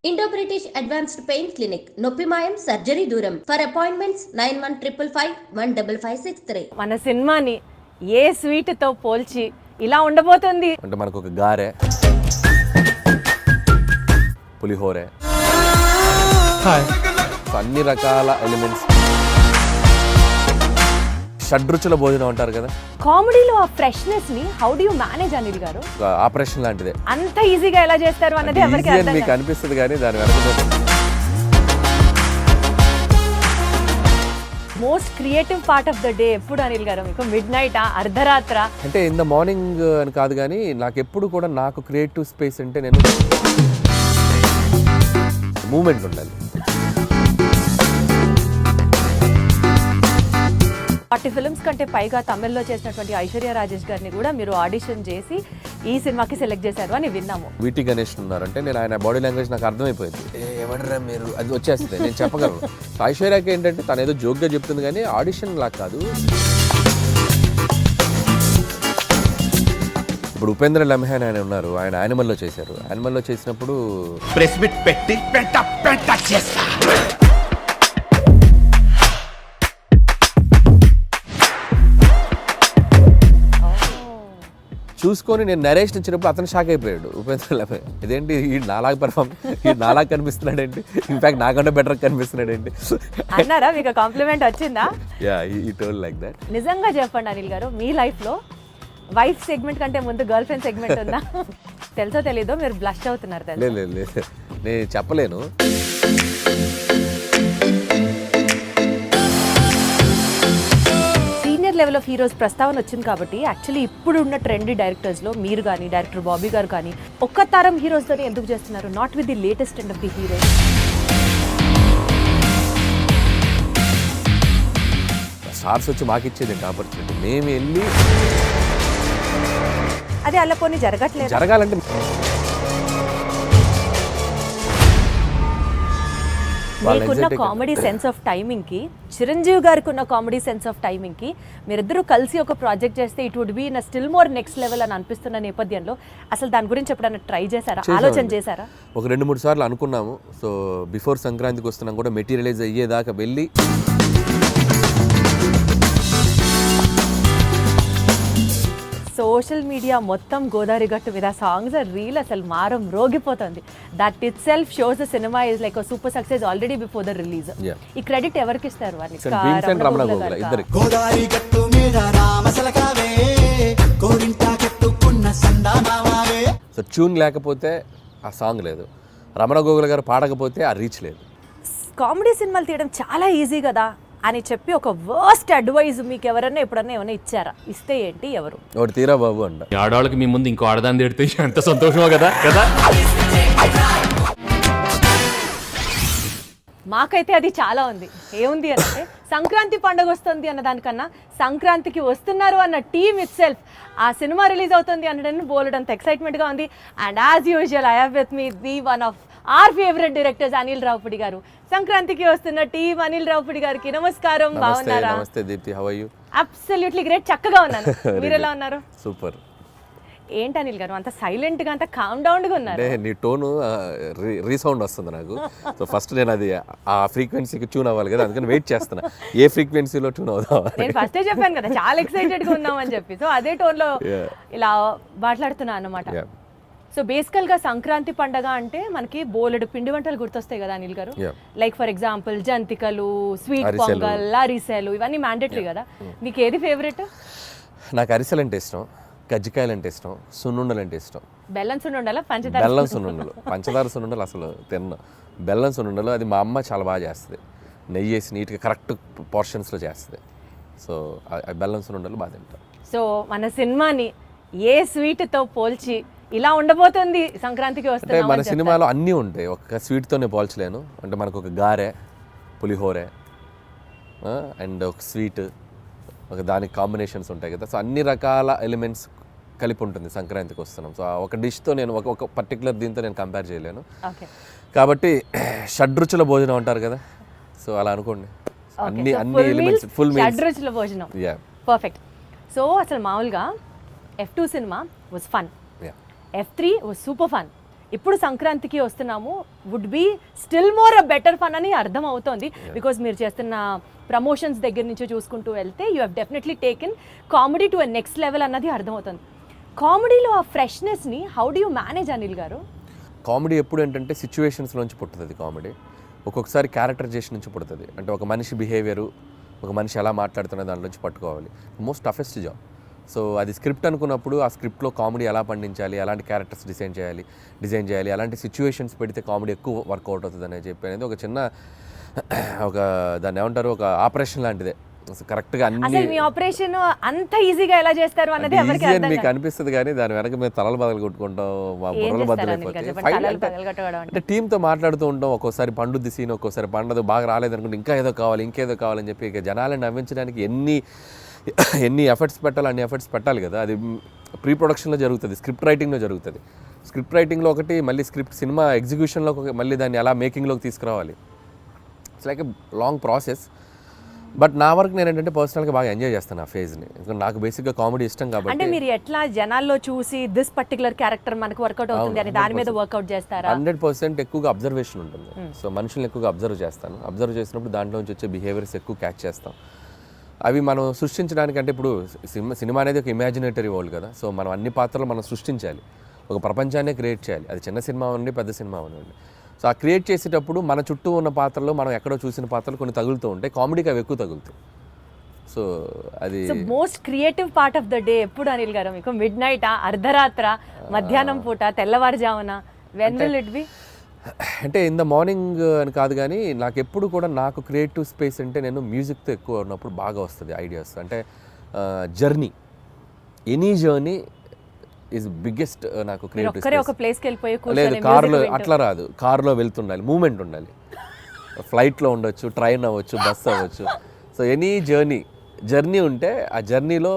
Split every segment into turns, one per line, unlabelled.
Indo British advanced pain clinic, నొప్పి మాయం, surgery దూరం. For appointments 9155515563.
మన సినిమాని ఏ స్వీట్ తో పోల్చి ఇలా ఉండబోతుంది
అంటే మనకు ఒక గారె, పులిహోరే, అన్ని రకాల ఎలిమెంట్స్, షడ్రుచుల భోజనం అంటారు కదా.
కామెడీలో ఆ ఫ్రెష్నెస్ ని how do you manage Anil గారు?
ఆపరేషన్ లాంటిదే.
అంత ఈజీగా ఎలా చేస్తారు అన్నది ఎవరికి
ఈజీ అని
అర్థం
మీకు
కాదు.
అనిపిస్తుంది కానీ దాని వెనక
most creative part of the day ఎప్పుడు అనిల్ గారు మీకు? మిడ్ నైట్, అర్ధరాత్ర?
అంటే ఇన్ ద మార్నింగ్ అని కాదు కానీ నాకు ఎప్పుడు కూడా నాకు క్రియేటివ్ స్పేస్ అంటే నేను మూమెంట్ ఉండాలి.
40 ఫిల్మ్స్ కంటే పైగా తమిళ్లో చేసినటువంటి ఐశ్వర్య రాజేష్ గారిని కూడా మీరు ఆడిషన్ చేసి ఈ సినిమాకి సెలెక్ట్ చేశారు అని విన్నాము.
వీటి గణేష్ ఉన్నారంటే నేను ఆయన బాడీ లాంగ్వేజ్ నాకు అర్థమైపోయింది. ఎవడరా మీరు అది వచ్చేస్తుంది, నేను చెప్పగలను. ఐశ్వర్యకి ఏంటంటే తను ఏదో జోక్గా చెప్తుంది కానీ ఆడిషన్ లా కాదు. ఇప్పుడు ఉపేంద్ర లమ్హాన్ ఆయన ఉన్నారు, ఆయన యానిమల్లో చేశారు. యానిమల్లో చేసినప్పుడు
ప్రెస్ మీట్ పెట్టి పెంట పెంట చేస్తా.
చూసుకొని నేను నరేషన్ ఇచ్చినప్పుడు అతను షాక్ అయిపోయాడు ఉపేంద్ర లమ్హాన్. ఇదేంటి ఈ నాలాగా ఈ నాలాగా కనిపిస్తున్నాడు ఏంటి, ఇన్ఫాక్ట్ నాకంటే బెటర్ కనిపిస్తున్నాడు ఏంటి
అన్నారా? మీకు కాంప్లిమెంట్ వచ్చిందా?
యా ఈ టోల్ లైక్ దట్.
నిజంగా చెప్పండి అనిల్ గారు, మీ లైఫ్లో వైఫ్ సెగ్మెంట్ కంటే ముందు గర్ల్ ఫ్రెండ్ సెగ్మెంట్ ఉందా? తెలుసో తెలీదో మీరు బ్లష్ అవుతున్నారు.
లేదు నేను చెప్పలేను.
సీనియర్ లెవెల్ ఆఫ్ హీరోస్ ప్రస్తావన వచ్చింది కాబట్టి యాక్చువల్లీ ఇప్పుడు ఉన్న ట్రెండీ డైరెక్టర్స్లో మీరు కానీ డైరెక్టర్ బాబీ గారు కానీ ఒక్క తరం హీరోస్తోనే ఎందుకు చేస్తున్నారు, not with the latest and of the heroes?
Stars వచ్చి మాకు ఇచ్చేది ఆపర్చునిటీ, మేము వెళ్ళి
అది అలా కొన్ని జరగట్లేదు.
జరగాలంటే
మీకున్న కామెడీ సెన్స్ ఆఫ్ టైమింగ్ కి, చిరంజీవి గారికి ఉన్న కామెడీ సెన్స్ ఆఫ్ టైమింగ్ కి మీరిద్దరూ కలిసి ఒక ప్రాజెక్ట్ చేస్తే it would be in still more next level అని అనిపిస్తున్న నేపథ్యంలో అసలు దాని గురించి ఎప్పుడైనా ట్రై చేశారా, ఆలోచన చేశారా?
ఒక 2-3 సార్లు అనుకున్నాము. సో బిఫోర్ సంక్రాంతికి వస్తున్నాం కూడా మెటీరియలైజ్ అయ్యేదాకా వెళ్ళి
సోషల్ మీడియా మొత్తం గోదావరి గట్టు మీద సాంగ్స్ రీల్ అసలు మారం రోగిపోతుంది. That itself shows the cinema is like super success already before the release. ఈ క్రెడిట్ ఎవరికి ఇస్తారు?
గోదావరి గట్టు మీద రామసలకావే కోరింటా కట్టుకున్న సందామావే.
సో ట్యూన్ లేకపోతే ఆ సాంగ్ లేదు, రమణ గోగుల గారు పాడకపోతే ఆ రీచ్ లేదు.
కామెడీ సినిమాలు తీయడం చాలా ఈజీ కదా అని చెప్పి ఒక వర్స్ట్ అడ్వైజ్ మీకు ఎవరైనా ఎప్పుడన్నా ఏమైనా ఇచ్చారా? ఇస్తే ఏంటి, ఎవరు?
ఒకటి తీరా బాబు అంట.
ఆడవాళ్ళకి మీ ముందు ఇంకో ఆడదాన్ని తిడితే ఎంత సంతోషమో కదా కదా.
మాకైతే అది చాలా ఉంది. ఏముంది అంటే సంక్రాంతి పండుగ వస్తుంది అన్న దానికన్నా సంక్రాంతికి వస్తున్నారు అన్న టీమ్ ఇట్ సెల్ఫ్, ఆ సినిమా రిలీజ్ అవుతుంది అనడానికి బోలెడంత ఎక్సైట్మెంట్గా ఉంది. And as usual I have with me the one of our favourite directors Anil Ravipudi garu. సంక్రాంతికి వస్తున్న టీమ్ అనిల్ రావుపూడి గారికి నమస్కారం. బాగున్నారా?
నమస్తే Deepthi, how are you?
Absolutely great, చక్కగా ఉన్నాను. మీరు ఎలా ఉన్నారు?
సూపర్.
ఏంటి అనిల్ గారు అంత సైలెంట్ గా, అంత కామ్ డౌన్ గా ఉన్నారు?
అంటే నీ టోను రీసౌండ్ వస్తుంది నాకు. సో ఫస్ట్ నేను అది ఆ ఫ్రీక్వెన్సీకి ట్యూన్ అవ్వాలి కదా, అందుకని వెయిట్ చేస్తున్నా ఏ ఫ్రీక్వెన్సీలో ట్యూన్ అవుదాం.
నేను ఫస్టే చెప్పాను కదా చాలా ఎక్సైటెడ్ గా ఉన్నామని చెప్పి, సో అదే టోన్ లో ఇలా మాట్లాడుతున్నా అన్నమాట. సో బేసికల్ గా సంక్రాంతి పండగ అంటే మనకి బోలెడు పిండి వంటలు గుర్తొస్తాయి కదా అనిల్ గారు. లైక్ ఫర్ ఎగ్జాంపుల్ జంతికలు, స్వీట్ పొంగల్, అరిసెలు, ఇవన్నీ మ్యాండేటరీ కదా. మీకు ఏది ఫేవరెట్?
నాకు అరిసెలు అంటే ఇష్టం, కజ్జికాయలు అంటే ఇష్టం, సున్నుండలు అంటే ఇష్టం.
బెల్లం సున్నుండలా, పంచదార?
బెల్లం సున్నుండలు. పంచదార సున్నుండలు అసలు తిన్నా. బెల్లం సున్నుండలు అది మా అమ్మ చాలా బాగా చేస్తుంది, నెయ్యి వేసి నీట్గా కరెక్ట్ పోర్షన్స్లో చేస్తుంది. సో బెల్లం సున్నుండలు బాగా తింటాం.
సో మన సినిమాని ఏ స్వీట్తో పోల్చి ఇలా ఉండబోతుంది సంక్రాంతికి వస్తే?
అంటే మన సినిమాలో అన్నీ ఉంటాయి, ఒక స్వీట్తోనే పోల్చలేను. అంటే మనకు ఒక గారె, పులిహోరే అండ్ ఒక స్వీట్, ఒక దానికి కాంబినేషన్స్ ఉంటాయి కదా. సో అన్ని రకాల ఎలిమెంట్స్ కలిపి ఉంటుంది సంక్రాంతికి వస్తున్నాం. సో ఒక డిష్తో నేను ఒక పర్టికులర్ దీంతో నేను కంపేర్ చేయలేను కాబట్టి షడ్రుచుల భోజనం అంటారు కదా, సో అలా అనుకోండి. అన్ని ఎలిమెంట్స్, ఫుల్ మీల్స్,
షడ్రుచుల భోజనం. పర్ఫెక్ట్. సో అసలు మామూలుగా F2 cinema was fun, F3 was super fun, ఇప్పుడు సంక్రాంతికి వస్తున్నాము would be still more a better fun అని అర్థం అవుతోంది బికాజ్ మీరు చేస్తున్న ప్రమోషన్స్ దగ్గర నుంచి చూసుకుంటూ వెళ్తే you have definitely taken comedy to a next level అన్నది అర్థమవుతుంది. కామెడీలో ఆ ఫ్రెష్నెస్ని how do you manage Anil గారు?
కామెడీ ఎప్పుడు ఏంటంటే సిచ్యువేషన్స్లోంచి పుట్టుతుంది కామెడీ. ఒక్కొక్కసారి క్యారెక్టరైజేషన్ నుంచి పుడుతుంది. అంటే ఒక మనిషి బిహేవియరు, ఒక మనిషి ఎలా మాట్లాడుతున్న దాని నుంచి పట్టుకోవాలి. Most toughest job. సో అది స్క్రిప్ట్ అనుకున్నప్పుడు ఆ స్క్రిప్ట్లో కామెడీ ఎలా పండించాలి, ఎలాంటి క్యారెక్టర్స్ డిజైన్ చేయాలి, అలాంటి సిచ్యువేషన్స్ పెడితే కామెడీ ఎక్కువ వర్కౌట్ అవుతుంది అని చెప్పి అనేది ఒక చిన్న దాన్ని ఏమంటారు, ఒక ఆపరేషన్ లాంటిదే. కరెక్ట్గా
అసలు మీ ఆపరేషన్ అంత ఈజీగా ఎలా చేస్తారు అన్నది ఎవరికి అర్థం
మీకు అనిపిస్తుంది, కానీ దాని వెనక మేము తలలు బదలు కొట్టుకుంటాం, మా బుర్రలు బద్దలైపోతాయి. అంటే టీంతో మాట్లాడుతూ ఉంటాం. ఒక్కోసారి పండుద్ది సీన్, ఒక్కోసారి పండదు, బాగా రాలేదనుకుంటే ఇంకేదో కావాలని చెప్పి ఇక జనాలను నవ్వించడానికి ఎన్ని ఎఫర్ట్స్ పెట్టాలి అన్ని ఎఫర్ట్స్ పెట్టాలి కదా. అది ప్రీ ప్రొడక్షన్లో జరుగుతుంది, స్క్రిప్ట్ రైటింగ్లో జరుగుతుంది. స్క్రిప్ట్ రైటింగ్లో ఒకటి, మళ్ళీ సినిమా ఎగ్జిక్యూషన్లో మళ్ళీ దాన్ని ఎలా మేకింగ్లోకి తీసుకురావాలి. It's like a long process. But నా వరకు నేను ఏంటంటే పర్సనల్గా బాగా ఎంజాయ్ చేస్తాను ఆ ఫేజ్ని. ఎందుకంటే నాకు బేసిక్గా కామెడీ ఇష్టం కాబట్టి.
అంటే మీరు ఎట్లా జనాల్లో చూసి దిస్ పర్టికులర్ క్యారెక్టర్ మనకు వర్కౌట్ అవుతుంది అని దాని మీద వర్కౌట్ చేస్తారా?
100% ఎక్కువగా అబ్జర్వేషన్ ఉంటుంది. సో మనుషుల్ని ఎక్కువగా అబ్జర్వ్ చేస్తాను. అబ్జర్వ్ చేసినప్పుడు దాంట్లోంచి వచ్చే బిహేవియర్స్ ఎక్కువ క్యాచ్ చేస్తాం. అవి మనం సృష్టించడానికి, అంటే ఇప్పుడు సినిమా అనేది ఒక ఇమాజినేటరీ వరల్డ్ కదా. సో మనం అన్ని పాత్రలు మనం సృష్టించాలి, ఒక ప్రపంచాన్ని క్రియేట్ చేయాలి. అది చిన్న సినిమా ఉండి పెద్ద సినిమా ఉండండి. సో ఆ క్రియేట్ చేసేటప్పుడు మన చుట్టూ ఉన్న పాత్రలు, మనం ఎక్కడో చూసిన పాత్రలు కొన్ని తగులుతూ ఉంటాయి. కామెడీకి అవి ఎక్కువ తగులుతాయి. సో అది
most creative part of the day ఎప్పుడు అనిల్ గారు మీకు? మిడ్ నైట్, అర్ధరాత్ర, మధ్యాహ్నం పూట, తెల్లవారుజామున? When will it be?
అంటే ఇన్ ద మార్నింగ్ అని కాదు, కానీ నాకు ఎప్పుడు కూడా నాకు క్రియేటివ్ స్పేస్ అంటే నేను మ్యూజిక్తో ఎక్కువ ఉన్నప్పుడు బాగా వస్తుంది ఐడియాస్. అంటే journey, any journey is biggest నాకు క్రియేటివ్ స్పేస్.
ఒక ప్లేస్కి వెళ్ళిపోయి
లేదు, కార్లో అట్లా రాదు. కార్లో వెళ్తుండాలి, మూమెంట్ ఉండాలి. ఫ్లైట్లో ఉండొచ్చు, ట్రైన్ అవ్వచ్చు, బస్ అవ్వచ్చు. సో ఎనీ జర్నీ ఉంటే ఆ జర్నీలో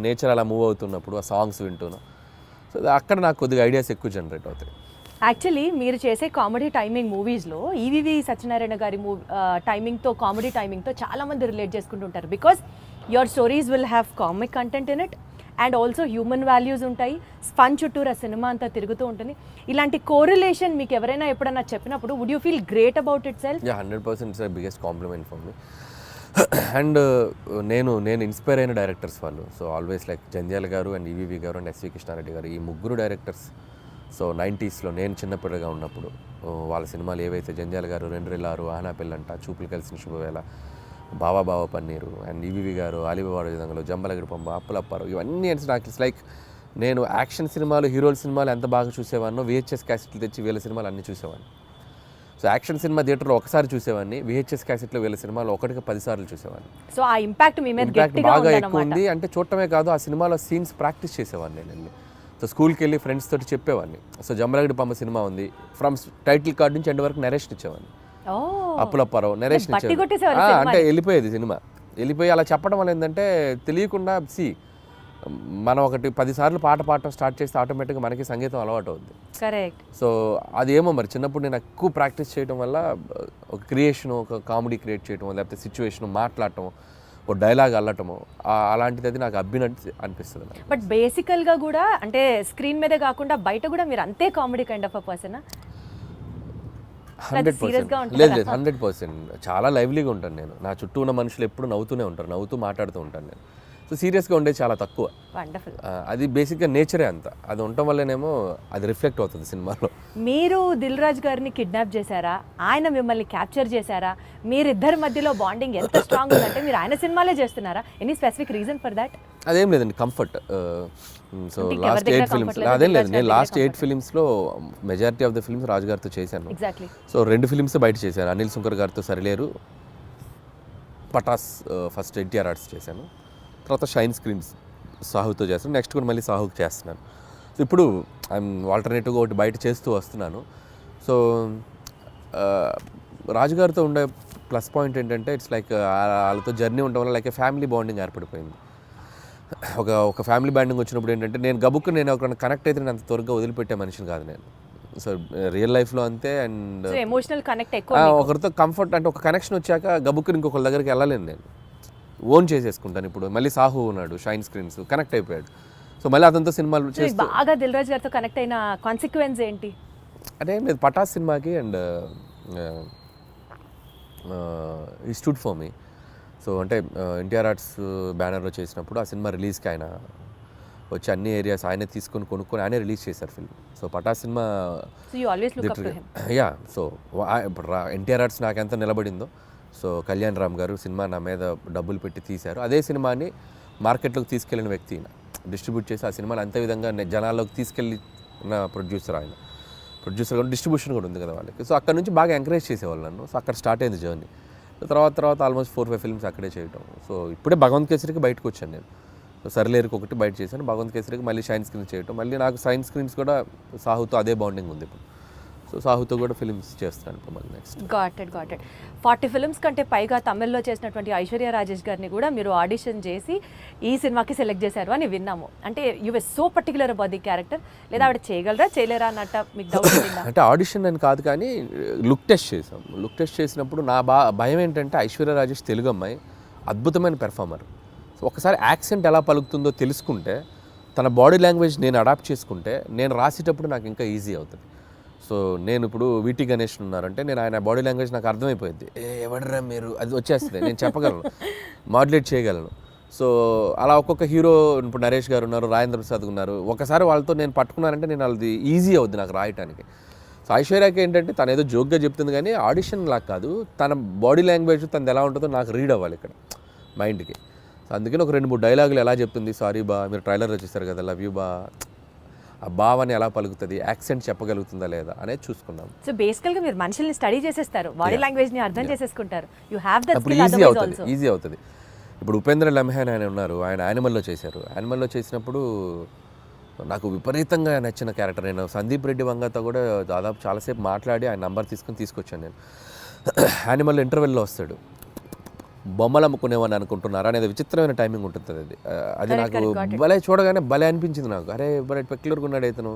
నేచర్ అలా మూవ్ అవుతున్నప్పుడు ఆ సాంగ్స్ వింటున్నాం. సో అక్కడ నాకు కొద్దిగా ఐడియాస్ ఎక్కువ జనరేట్ అవుతాయి.
యాక్చువల్లీ మీరు చేసే కామెడీ టైమింగ్ మూవీస్లో ఈవీవి సత్యనారాయణ గారి టైమింగ్తో, కామెడీ టైమింగ్తో చాలామంది రిలేట్ చేసుకుంటుంటారు. Because your stories will have comic content in it and also human values ఉంటాయి. ఫన్ చుట్టూరు ఆ సినిమా అంతా తిరుగుతూ ఉంటుంది. ఇలాంటి కోరిలేషన్ మీకు ఎవరైనా ఎప్పుడైనా చెప్పినప్పుడు would you feel great about itself?
100% it's the biggest compliment for me. And నేను ఇన్స్పైర్ అయిన డైరెక్టర్స్ వాళ్ళు. So always like Jandhyala garu and EVV గారు అండ్ ఎస్వి కృష్ణారెడ్డి గారు, ఈ ముగ్గురు డైరెక్టర్స్. సో 90sలో నేను చిన్నపిల్లగా ఉన్నప్పుడు వాళ్ళ సినిమాలు ఏవైతే, జంధ్యాల గారు 2 ఆహనా పెళ్ళంట, చూపులు కలిసిన శుభవేళ, బావా పన్నీరు, అండ్ ఈవీవి గారు ఆలిబాబాడు విధంగా, జంబలగిరి పంప, అప్పులప్పారు, ఇవన్నీ నాకు ఇట్స్ లైక్ నేను యాక్షన్ సినిమాలు, హీరోల సినిమాలు ఎంత బాగా చూసేవాడినో VHS క్యాసెట్లు తెచ్చి వీళ్ళ సినిమాలు అన్నీ చూసేవాడిని. సో యాక్షన్ సినిమా థియేటర్లో ఒకసారి చూసేవాడిని, VHS క్యాసెట్లో వీళ్ళ సినిమాలు 1-10 సార్లు చూసేవాడిని.
సో ఆ ఇంపాక్ట్ మీ మీద
బాగా ఎక్కువ ఉంది. అంటే చూడటమే కాదు, ఆ సినిమాలో సీన్స్ ప్రాక్టీస్ చేసేవాడిని నేను వెళ్ళి. సో స్కూల్కి వెళ్ళి ఫ్రెండ్స్ తోటి చెప్పేవాడిని. సో జంబలగిరి పంప సినిమా ఉంది, ఫ్రమ్ టైటిల్ కార్డ్ నుంచి ఎండ్ వరకు నరేషన్ ఇచ్చేవాడిని. అప్పులప్పారావు నరేషన్ ఇచ్చేవాడు. అంటే వెళ్ళిపోయేది సినిమా, వెళ్ళిపోయి అలా చెప్పడం వల్ల ఏంటంటే తెలియకుండా మనం 10 సార్లు పాట పాడటం స్టార్ట్ చేస్తే ఆటోమేటిక్గా మనకి సంగీతం అలవాటు అవుతుంది.
కరెక్ట్.
సో అదేమో మరి చిన్నప్పుడు నేను ఎక్కువ ప్రాక్టీస్ చేయడం వల్ల ఒక క్రియేషన్, ఒక కామెడీ క్రియేట్ చేయడం, లేకపోతే సిచ్యువేషన్ మాట్లాడటం, ఒక డైలాగ్ అల్లటము, అలాంటిది అది నాకు అనిపిస్తుంది.
బట్ బేసికల్గా కూడా అంటే స్క్రీన్ మీదే కాకుండా బయట కూడా మీరు అంతే కామెడీ కైండ్ ఆఫ్ అ పర్సనా?
100%. లేదు 100%. చాలా లైవ్లీగా ఉంటాను నేను. నా చుట్టూ ఉన్న మనుషులు ఎప్పుడు నవ్వుతూనే ఉంటారు, నవ్వుతూ మాట్లాడుతూ ఉంటాను నేను. సో సీరియస్గా ఉండేది చాలా తక్కువ. అది బేసిక్గా నేచరే అంత. అది ఉండటం వల్లనేమో అది రిఫ్లెక్ట్ అవుతుంది సినిమాలో.
మీరు దిల్ రాజు గారిని కిడ్నాప్ చేశారా, ఆయన మిమ్మల్ని క్యాప్చర్ చేశారా? మీరిద్దరి మధ్యలో బాండింగ్ ఎంత స్ట్రాంగ్ ఉందంటే మీరు ఆయన సినిమాలే చేస్తున్నారా? Any specific reason for that?
అదేం లేదండి, కంఫర్ట్. సో లాస్ట్ 8 ఫిలిమ్స్ అదేం లేదు, నేను లాస్ట్ 8 ఫిలిమ్స్లో majority of the films Raju గారితో చేశాను.
ఎగ్జాక్ట్లీ.
సో 2 ఫిలిమ్స్ బయట చేశాను. అనిల్ సుంకర్ గారితో సరిలేరు, పటాస్ ఫస్ట్ ఎన్టీఆర్ ఆర్ట్స్ చేశాను, తర్వాత షైన్ స్క్రీన్స్ సాహుతో చేస్తాను, నెక్స్ట్ కూడా మళ్ళీ సాహుకి చేస్తున్నాను. సో ఇప్పుడు ఐఎమ్ ఆల్టర్నేటివ్గా ఒకటి బయట చేస్తూ వస్తున్నాను. సో రాజుగారితో ఉండే ప్లస్ పాయింట్ ఏంటంటే ఇట్స్ లైక్ వాళ్ళతో జర్నీ ఉండడం వల్ల లైక్ ఫ్యామిలీ బాండింగ్ ఏర్పడిపోయింది. ఒక ఫ్యామిలీ బాండింగ్ వచ్చినప్పుడు ఏంటంటే నేను ఒక కనెక్ట్ అయితే నేను అంత త్వరగా వదిలిపెట్టే మనిషిని కాదు నేను. సో రియల్ లైఫ్లో అంతే. అండ్
ఎమోషనల్ కనెక్ట్ ఎక్కువ,
ఒకరితో కంఫర్ట్ అంటే ఒక కనెక్షన్ వచ్చాక గబుక్కుని ఇంకొకరి దగ్గరికి వెళ్ళలేను నేను, ఓన్ చేసేసుకుంటాను. ఇప్పుడు మళ్ళీ సాహు ఉన్నాడు, షైన్ స్క్రీన్స్ కనెక్ట్ అయిపోయాడు. సో మళ్ళీ అతనితో సినిమాలు చేసి
బాగా దిల్ రాజు గారితో కనెక్ట్ అయిన కాన్సిక్వెన్స్ ఏంటి?
అంటే ఏం లేదు, పటాస్ సినిమాకి అండ్ ఈ స్టూడ్ ఫర్ మీ. సో అంటే ఎన్టీఆర్ ఆర్ట్స్ బ్యానర్లో చేసినప్పుడు ఆ సినిమా రిలీజ్కి ఆయన వచ్చి అన్ని ఏరియాస్ ఆయనే తీసుకొని కొనుక్కొని ఆయనే రిలీజ్ చేశారు film. So Patas cinema
so you always look up to him.
Yeah. So ఇప్పుడు ఎన్టీఆర్ ఆర్ట్స్ నాకు ఎంత నిలబడిందో, సో కళ్యాణ్ రామ్ గారు సినిమా నా మీద డబ్బులు పెట్టి తీశారు. అదే సినిమాని మార్కెట్లోకి తీసుకెళ్ళిన వ్యక్తి ఈయన, డిస్ట్రిబ్యూట్ చేసి ఆ సినిమాని అంతే విధంగా జనాల్లోకి తీసుకెళ్ళిన ప్రొడ్యూసర్ ఆయన. ప్రొడ్యూసర్ కూడా డిస్ట్రిబ్యూషన్ కూడా ఉంది కదా వాళ్ళకి. సో అక్కడ నుంచి బాగా ఎంకరేజ్ చేసేవాళ్ళు నన్ను. సో అక్కడ స్టార్ట్ అయింది జర్నీ. తర్వాత ఆల్మోస్ట్ 4-5 ఫిల్మ్స్ అక్కడే చేయటం. సో ఇప్పుడే భగవంత్ కేసరికి బయటకు వచ్చాను నేను. సో సర్లేరుకి ఒకటి బయట చేశాను, భగవంత్ కేసరికి మళ్ళీ షైన్ స్క్రీన్ చేయటం. మళ్ళీ నాకు షైన్ స్క్రీన్స్ కూడా సాహుతో అదే బాండింగ్ ఉంది ఇప్పుడు. సో సాహుతో కూడా ఫిల్మ్స్ చేస్తాను ఇప్పుడు మళ్ళీ నెక్స్ట్.
గాట్ ఇట్ 40 ఫిల్మ్స్ కంటే పైగా తమిళ్లో చేసినటువంటి ఐశ్వర్య రాజేష్ గారిని కూడా మీరు ఆడిషన్ చేసి ఈ సినిమాకి సెలెక్ట్ చేశారు అని విన్నాము. అంటే you were so particular about the character, లేదా ఆవిడ చేయగలరా చేయలేరా అన్నట్ట మీకు డౌట్ ఉందా?
అంటే ఆడిషన్ అని కాదు కానీ లుక్ టెస్ట్ చేసాం. లుక్ టెస్ట్ చేసినప్పుడు నా భయం ఏంటంటే ఐశ్వర్య రాజేష్ తెలుగు అమ్మాయి, అద్భుతమైన పెర్ఫార్మర్. సో ఒకసారి యాక్సెంట్ ఎలా పలుకుతుందో తెలుసుకుంటే, తన బాడీ లాంగ్వేజ్ నేను అడాప్ట్ చేసుకుంటే, నేను రాసేటప్పుడు నాకు ఇంకా ఈజీ అవుతుంది. సో నేను ఇప్పుడు వీటి గణేష్ ఉన్నారంటే నేను ఆయన బాడీ లాంగ్వేజ్ నాకు అర్థమైపోయింది. ఎవడరా మీరు, అది వచ్చేస్తుంది, నేను చెప్పగలను, మాడ్యులేట్ చేయగలను. సో అలా ఒక్కొక్క హీరో, ఇప్పుడు నరేష్ గారు ఉన్నారు, రాజేంద్ర ప్రసాద్ ఉన్నారు, ఒకసారి వాళ్ళతో నేను పట్టుకున్నానంటే నేను అది ఈజీ అవుద్ది నాకు రాయటానికి. సో ఐశ్వర్యకి ఏంటంటే తను ఏదో జోక్గా చెప్తుంది కానీ ఆడిషన్ లాగా కాదు, తన బాడీ లాంగ్వేజ్ తనది ఎలా ఉంటుందో నాకు రీడ్ అవ్వాలి ఇక్కడ మైండ్కి. సో అందుకని ఒక 2-3 డైలాగులు ఎలా చెప్తుంది, సారీ బా మీరు ట్రైలర్లో చూస్తారు కదా, లవ్ యూ బా, ఆ భావాన్ని ఎలా పలుకుతుంది, యాక్సెంట్ చెప్పగలుగుతుందా లేదా అనేది చూసుకున్నాం.
సో బేసికల్గా మీరు మనుషుల్ని స్టడీ చేసేస్తారు, బాడీ లాంగ్వేజ్ని అర్థం చేసేసుకుంటారు. యూ హ్యావ్ దట్
అప్పుడు ఈజీ అవుతుంది. ఇప్పుడు ఉపేంద్ర లమ్హాన్ ఆయన ఉన్నారు, ఆయన యానిమల్లో చేశారు. యానిమల్లో చేసినప్పుడు నాకు విపరీతంగా నచ్చిన క్యారెక్టర్. నేను సందీప్ రెడ్డి వంగతో కూడా దాదాపు చాలాసేపు మాట్లాడి ఆయన నంబర్ తీసుకొచ్చాను నేను. యానిమల్లో ఇంటర్వెల్లో వస్తాడు, బొమ్మలు అమ్ముకునేవాడిని అనుకుంటున్నారా అనేది విచిత్రమైన టైమింగ్ ఉంటుంది అది నాకు భలే చూడగానే భలే అనిపించింది నాకు. అరే భలే పెక్యులర్గా ఉన్నాడు ఇతను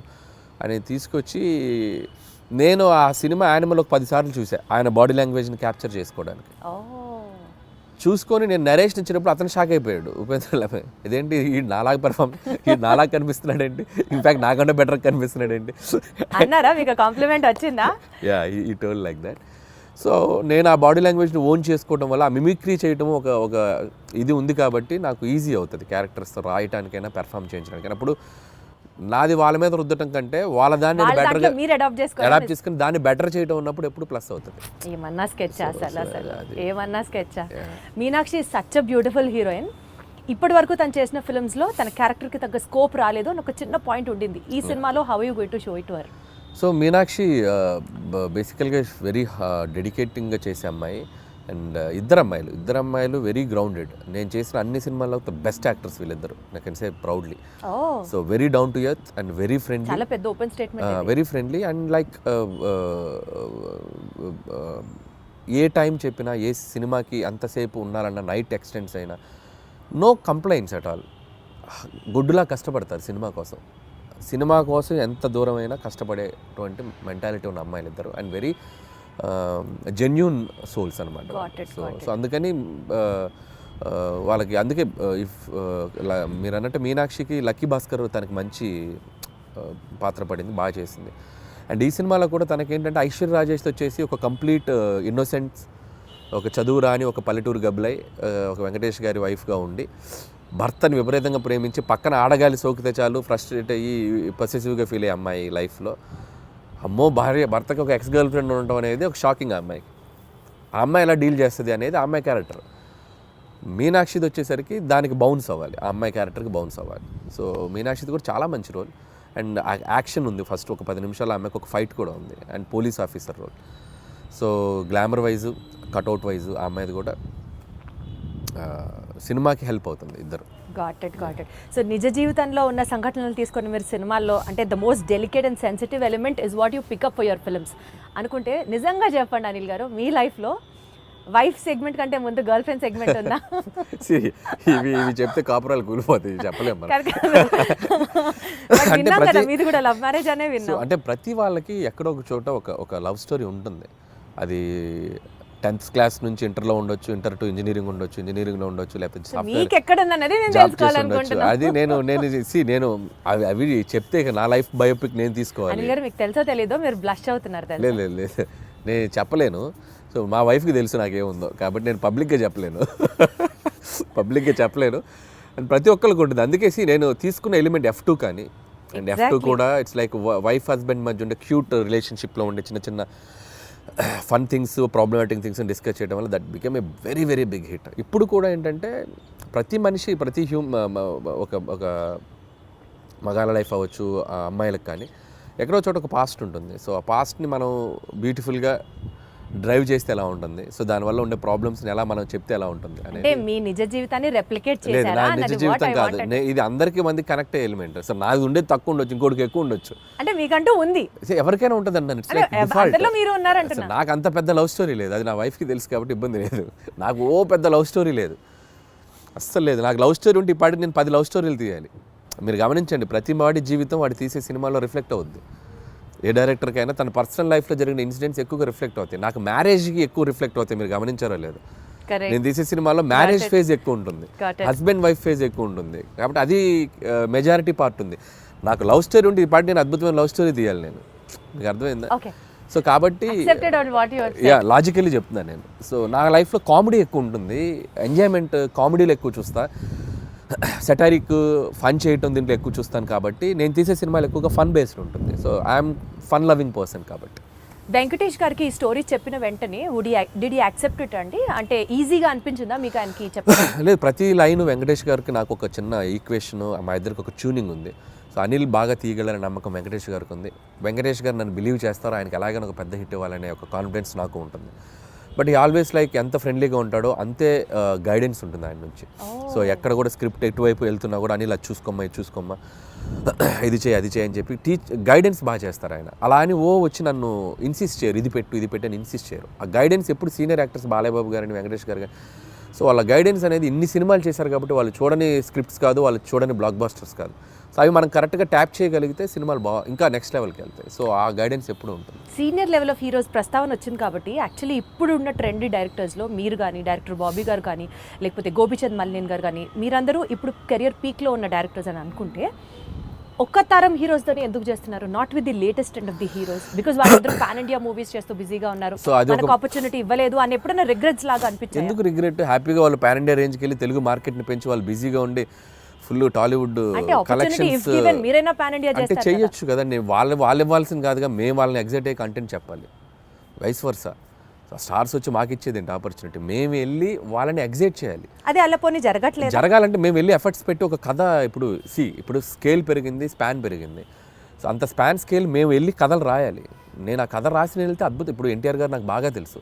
అని తీసుకొచ్చి నేను ఆ సినిమా యానిమల్ ఒక 10 సార్లు చూసాను ఆయన బాడీ లాంగ్వేజ్ని క్యాప్చర్ చేసుకోవడానికి. చూసుకొని నేను నరేష్ ఇచ్చినప్పుడు అతను షాక్ అయిపోయాడు, ఉపేంద్ర లమ్హాన్ ఇదేంటి ఈ నాలాగా కనిపిస్తున్నాడు ఏంటి, ఇన్ఫాక్ట్ నాకన్నా బెటర్ కనిపిస్తున్నాడు ఏంటి
అన్నారా, మీకు కాంప్లిమెంట్ వచ్చిందా?
యా, ఈ టోల్ లైక్ దట్. సో నేను ఆ బాడీ లాంగ్వేజ్ని ఓన్ చేసుకోవడం వల్ల ఆ మిమిక్రీ చేయడం ఒక ఇది ఉంది కాబట్టి నాకు ఈజీ అవుతుంది క్యారెక్టర్స్తో రాయటానికైనా పెర్ఫామ్ చేయించడానికైనా. అప్పుడు నాది వాళ్ళ మీద రుద్దటం కంటే వాళ్ళ దాన్ని బెటర్గా అడాప్ట్ చేసుకుని దాన్ని బెటర్ చేయడం ఉన్నప్పుడు ఎప్పుడు ప్లస్ అవుతుంది.
ఏమన్నా స్కెచ్ అసలు ఏమన్నా sketch. Meenakshi such a beautiful heroine. ఇప్పటి వరకు తను చేసిన ఫిల్మ్స్లో తన క్యారెక్టర్కి తగ్గ స్కోప్ రాలేదు అని ఒక చిన్న పాయింట్ ఉండింది. ఈ సినిమాలో how you going to show it to her?
So Meenakshi బేసికల్గా వెరీ డెడికేటింగ్గా చేసే అమ్మాయి. అండ్ ఇద్దరు అమ్మాయిలు వెరీ గ్రౌండెడ్. నేను చేసిన అన్ని సినిమాల్లో ద బెస్ట్ యాక్టర్స్ వీళ్ళిద్దరు, I can say proudly. So very down to earth and very friendly,
చాలా పెద్ద open statement,
very friendly. And like A time చెప్పినా, ఏ సినిమాకి అంతసేపు ఉన్నారన్న, నైట్ ఎక్స్టెండ్స్ అయినా నో కంప్లైంట్స్ అట్ ఆల్. గుడ్డులా కష్టపడతారు సినిమా కోసం ఎంత దూరమైనా కష్టపడేటువంటి మెంటాలిటీ ఉన్న అమ్మాయిలు ఇద్దరు. అండ్ వెరీ జెన్యూన్ సోల్స్ అనమాట. సో అందుకని వాళ్ళకి అందుకే మీరు అన్నట్టు మీనాక్షికి లక్కీ భాస్కర్ తనకి మంచి పాత్ర పడింది, బాగా చేసింది. అండ్ ఈ సినిమాలో కూడా తనకేంటంటే ఐశ్వర్య రాజేష్తో వచ్చేసి ఒక కంప్లీట్ ఇన్నోసెంట్స్, ఒక చదువు రాని ఒక పల్లెటూరు గబ్బలై ఒక వెంకటేష్ గారి వైఫ్గా ఉండి భర్తని విపరీతంగా ప్రేమించి పక్కన ఆడగాలి సోకితే చాలు ఫ్రస్ట్రేట్ అయ్యి పొసెసివ్గా ఫీల్ అయ్యే అమ్మాయి లైఫ్లో. అమ్మో భర్తకి ఒక ఎక్స్ గర్ల్ ఫ్రెండ్ ఉండటం అనేది ఒక షాకింగ్. ఆ అమ్మాయి ఎలా డీల్ చేస్తుంది అనేది ఆ అమ్మాయి క్యారెక్టర్. మీనాక్షిది వచ్చేసరికి దానికి బౌన్స్ అవ్వాలి, ఆ అమ్మాయి క్యారెక్టర్కి బౌన్స్ అవ్వాలి. సో మీనాక్షిది కూడా చాలా మంచి రోల్. అండ్ యాక్షన్ ఉంది, ఫస్ట్ ఒక 10 నిమిషాలు ఆమెకు ఒక ఫైట్ కూడా ఉంది. And police officer role. So glamour wise, cutout wise ఆ అమ్మాయిది కూడా సినిమాకి హెల్ప్ అవుతుంది ఇద్దరు.
Got it. సో నిజ జీవితంలో ఉన్న సంఘటనలు తీసుకొని మీరు సినిమాల్లో అంటే the most delicate and sensitive element is what you pick up for your films అనుకుంటే నిజంగా చెప్పండి అనిల్ గారు, మీ లైఫ్లో వైఫ్ సెగ్మెంట్ కంటే ముందు గర్ల్ ఫ్రెండ్ సెగ్మెంట్ ఉందా?
ఇవి చెప్తే కాపురాలు కూలిపోతాయి, చెప్పలేము.
మీది కూడా లవ్ మ్యారేజ్ అనే విన్నాం.
అంటే ప్రతి వాళ్ళకి ఎక్కడో ఒక చోట ఒక లవ్ స్టోరీ ఉంటుంది. అది 10th క్లాస్ నుంచి ఇంటర్లో ఉండొచ్చు, ఇంటర్ టు ఇంజనీరింగ్ ఉండొచ్చు, ఇంజనీరింగ్లో ఉండొచ్చు, లేకపోతే సాఫ్ట్వేర్
మీకు ఎక్కడ ఉందన్నది నేను
జాబ్ చేసి ఉండొచ్చు.
తెలుసుకోవాలనుకుంటున్నాను.
అది నేను అవి చెప్తే ఇక నా లైఫ్ బయోపిక్ నేను తీసుకోవాలి.
అనిల్ గారు మీకు తెలుసో తెలీదో మీరు బ్లష్ అవుతున్నారు తెలుసా?
లేదు నేను చెప్పలేను. సో మా వైఫ్కి తెలుసు నాకేముందో, కాబట్టి నేను పబ్లిక్గా చెప్పలేను. అండ్ ప్రతి ఒక్కరికి ఉంటుంది. అందుకే నేను తీసుకున్న ఎలిమెంట్ F2 కానీ, అండ్ F2 కూడా ఇట్స్ లైక్ వైఫ్ హస్బెండ్ మధ్య ఉండే క్యూట్ రిలేషన్షిప్లో ఉండే చిన్న చిన్న fun things, problematic things discuss చేయడం వల్ల that become a very very big hit. ఇప్పుడు కూడా ఏంటంటే ప్రతి మనిషి, ప్రతి ఒక మగాళ్ళ లైఫ్ అవ్వచ్చు, అమ్మాయిలకు కానీ ఎక్కడో చోట ఒక పాస్ట్ ఉంటుంది. సో ఆ పాస్ట్ని మనం బ్యూటిఫుల్గా డ్రైవ్ చేస్తే ఎలా ఉంటుంది, సో దానివల్ల ఉండే ప్రాబ్లమ్స్ని ఎలా మనం చెప్తే ఎలా ఉంటుంది
అంటే మీ నిజ జీవితాన్ని రెప్లికేట్
లేదు,
చేశారా?
నా నిజ జీవితం కాదు, ఇది అందరికీ మంది కనెక్ట్ అయ్యే ఎలిమెంట్. సో నాది ఉండేది తక్కువ ఉండొచ్చు, ఇంకోటికి ఎక్కువ ఉండొచ్చు.
అంటే మీకంటూ ఉంది,
ఎవరికైనా ఉంటుంది అన్న.
అందులో మీరు ఉన్నారంటున్నా.
నాకు అంత పెద్ద లవ్ స్టోరీ లేదు, అది నా వైఫ్కి తెలుసు కాబట్టి ఇబ్బంది లేదు. నాకు పెద్ద లవ్ స్టోరీ లేదు, అస్సలు లేదు. నాకు లవ్ స్టోరీ ఉంటే ఇప్పటికి నేను 10 లవ్ స్టోరీలు తీయాలి. మీరు గమనించండి, ప్రతి వాడి జీవితం వాడి తీసే సినిమాలో రిఫ్లెక్ట్ అవుద్ది. ఏ డైరెక్టర్కైనా తన పర్సనల్ లైఫ్లో జరిగిన ఇన్సిడెంట్స్ ఎక్కువగా రిఫ్లెక్ట్ అవుతాయి. నాకు మ్యారేజ్కి ఎక్కువ రిఫ్లెక్ట్ అవుతాయి. మీరు గమనించారో లేదు, నేను తీసే సినిమాలో మ్యారేజ్ ఫేజ్ ఎక్కువ ఉంటుంది, హస్బెండ్ వైఫ్ ఫేజ్ ఎక్కువ ఉంటుంది. కాబట్టి అది మెజారిటీ పార్ట్ ఉంది. నాకు లవ్ స్టోరీ ఉంటే ఇప్పటి నేను అద్భుతమైన లవ్ స్టోరీ తీయాలి నేను. మీకు అర్థమైందా? సో కాబట్టి లాజికల్లీ చెప్తున్నాను నేను. సో నా లైఫ్లో కామెడీ ఎక్కువ ఉంటుంది, ఎంజాయ్మెంట్ కామెడీలో ఎక్కువ చూస్తా, సెటారిక్ ఫన్ చేయటం దీంట్లో ఎక్కువ చూస్తాను. కాబట్టి నేను తీసే సినిమాలు ఎక్కువగా ఫన్ బేస్డ్ ఉంటుంది. So I'm fun loving person. కాబట్టి
వెంకటేష్ గారికి ఈ స్టోరీ చెప్పిన వెంటనే డిడ్ యూ యాక్సెప్ట్ ఇట్ అండి? అంటే ఈజీగా అనిపించిందా మీకు ఆయనకి చెప్పడం?
లేదు, ప్రతి లైన్ వెంకటేష్ గారికి నాకు ఒక చిన్న ఈక్వేషన్, మా ఇద్దరికి ఒక ట్యూనింగ్ ఉంది. సో అనిల్ బాగా తీయగలనే నమ్మకం వెంకటేష్ గారికి ఉంది. వెంకటేష్ గారు నన్ను బిలీవ్ చేస్తారో, ఆయనకి ఎలాగైనా ఒక పెద్ద హిట్ ఇవ్వాలనే ఒక కాన్ఫిడెన్స్ నాకు ఉంటుంది. బట్ ఈ ఆల్వేస్ లైక్ ఎంత ఫ్రెండ్లీగా ఉంటాడో అంతే గైడెన్స్ ఉంటుంది ఆయన నుంచి. సో ఎక్కడ కూడా స్క్రిప్ట్ ఎటువైపు వెళ్తున్నా కూడా అనిల్ అది చూసుకోమ్మా, ఇది చూసుకోమ్మా, ఇది చేయి, అది చేయి అని చెప్పి గైడెన్స్ బాగా చేస్తారు ఆయన. అలా అని వచ్చి నన్ను ఇన్సిస్ట్ చేయరు, ఇది పెట్టు అని ఇన్సిస్ట్ చేయరు. ఆ గైడెన్స్ ఎప్పుడు సీనియర్ యాక్టర్స్ బాలయ్యబాబు గారిని, వెంకటేష్ గారు కానీ, సో వాళ్ళ గైడెన్స్ అనేది ఇన్ని సినిమాలు చేశారు కాబట్టి వాళ్ళు చూడని స్క్రిప్ట్స్ కాదు, వాళ్ళు చూడని బ్లాక్ బాస్టర్స్ కాదు. సో అవి మనం కరెక్ట్గా ట్యాప్ చేయగలిగితే సినిమాలు ఇంకా నెక్స్ట్ లెవెల్కి వెళ్తాయి. సో ఆ గైడెన్స్ ఎప్పుడు ఉంటుంది.
సీనియర్ లెవెల్ ఆఫ్ హీరోస్ ప్రస్తావన వచ్చింది కాబట్టి యాక్చువల్లీ ఇప్పుడు ఉన్న ట్రెండీ డైరెక్టర్స్లో మీరు కానీ, డైరెక్టర్ బాబీ గారు కానీ, లేకపోతే గోపిచంద్ మల్లినేని గారు కానీ, మీరందరూ ఇప్పుడు కెరియర్ పీక్లో ఉన్న డైరెక్టర్స్ అని అనుకుంటే ఒక్క తరం హీరోస్తోనే ఎందుకు చేస్తున్నారు? Not with the latest and of the heroes, because వాళ్ళందరూ పాన్ ఇండియా మూవీస్ చేస్తూ బిజీగా ఉన్నారు, మనకు ఆపర్చునిటీ ఇవ్వలేదు అని ఎప్పుడైనా రిగ్రెట్స్ లాగా అనిపించింది?
ఎందుకు రిగ్రెట్? హ్యాపీగా వాళ్ళు పాన్ ఇండియా రేంజ్కి వెళ్ళి తెలుగు మార్కెట్ని పెంచి వాళ్ళు బిజీగా ఉండి ఫుల్ టాలీవుడ్ కలెక్షన్స్ అంటే చేయొచ్చు కదండి. వాళ్ళు ఇవ్వాల్సింది కాదుగా, మేము వాళ్ళని ఎగ్జైట్ అయ్యే కంటెంట్ చెప్పాలి. వైస్ వర్సా, స్టార్స్ వచ్చి మాకు ఇచ్చేది ఏంటి ఆపర్చునిటీ? మేము వెళ్ళి వాళ్ళని ఎగ్జైట్ చేయాలి.
అదే అలా పోనీ జరగట్లేదు.
జరగాలంటే మేము వెళ్ళి ఎఫర్ట్స్ పెట్టి ఒక కథ, ఇప్పుడు స్కేల్ పెరిగింది, స్పాన్ పెరిగింది. సో అంత స్పాన్ స్కేల్ మేము వెళ్ళి కథలు రాయాలి. నేను ఆ కథ రాసి వెళ్తే అద్భుతం. ఇప్పుడు ఎన్టీఆర్ గారు నాకు బాగా తెలుసు.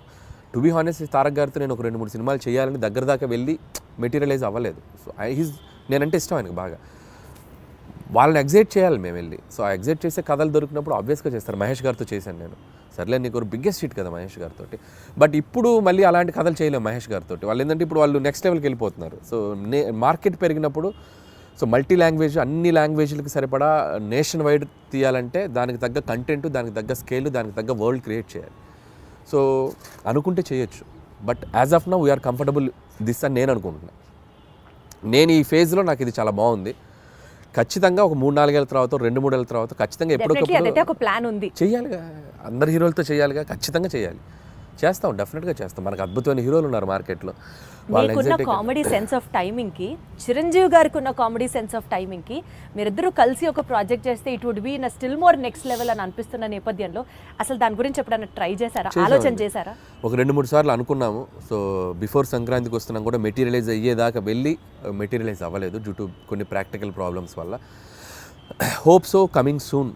టు బీ హానెస్ట్, తారక్ గారితో నేను ఒక 2-3 సినిమాలు చేయాలని దగ్గర దాకా వెళ్ళి మెటీరియలైజ్ అవ్వలేదు. సో నేనంటే ఇష్టం ఆయనకు బాగా. వాళ్ళని ఎగ్జైట్ చేయాలి మేము వెళ్ళి. సో ఆ ఎగ్జైట్ చేసే కథలు దొరికినప్పుడు ఆబ్వియస్గా చేస్తారు. మహేష్ గారితో చేశాను నేను. సర్లే, నీకు బిగ్గెస్ట్ హిట్ కదా మహేష్ గారితో. బట్ ఇప్పుడు మళ్ళీ అలాంటి కథలు చేయలేము మహేష్ గారితో. వాళ్ళు ఏంటంటే ఇప్పుడు వాళ్ళు నెక్స్ట్ లెవెల్కి వెళ్ళిపోతున్నారు. సో మార్కెట్ పెరిగినప్పుడు, సో మల్టీ లాంగ్వేజ్, అన్ని లాంగ్వేజ్లకి సరిపడా నేషన్ వైడ్ తీయాలంటే దానికి తగ్గ కంటెంట్, దానికి తగ్గ స్కేల్, దానికి తగ్గ వరల్డ్ క్రియేట్ చేయాలి. సో అనుకుంటే చేయొచ్చు. But as of now we are comfortable this అని నేను అనుకుంటున్నాను. నేను ఈ ఫేజ్లో నాకు ఇది చాలా బాగుంది. ఖచ్చితంగా ఒక 3-4 ఏళ్ళ తర్వాత, 2-3 ఏళ్ళ తర్వాత ఖచ్చితంగా ఎప్పుడొకప్పుడు
ప్లాన్ ఉంది,
చేయాలిగా. అందరు హీరోలతో చేయాలిగా, ఖచ్చితంగా చేయాలి. చేస్తాం, డెఫినెట్గా చేస్తాం. మనకు అద్భుతమైన హీరోలు ఉన్నారు మార్కెట్లో.
మీకున్న కామెడీ సెన్స్ ఆఫ్ టైమింగ్కి, చిరంజీవి గారికి ఉన్న కామెడీ సెన్స్ ఆఫ్ టైమింగ్కి మీరిద్దరూ కలిసి ఒక ప్రాజెక్ట్ చేస్తే it would be in still more next level అని అనిపిస్తున్న నేపథ్యంలో అసలు దాని గురించి ఎప్పుడైనా ట్రై చేశారా, ఆలోచన చేశారా?
ఒక 2-3 సార్లు అనుకున్నాము. సో బిఫోర్ సంక్రాంతికి వస్తున్నాం కూడా మెటీరియలైజ్ అయ్యేదాకా వెళ్ళి మెటీరియలైజ్ అవ్వలేదు డ్యూ టు కొన్ని ప్రాక్టికల్ ప్రాబ్లమ్స్ వల్ల. హోప్ సో కమింగ్ సూన్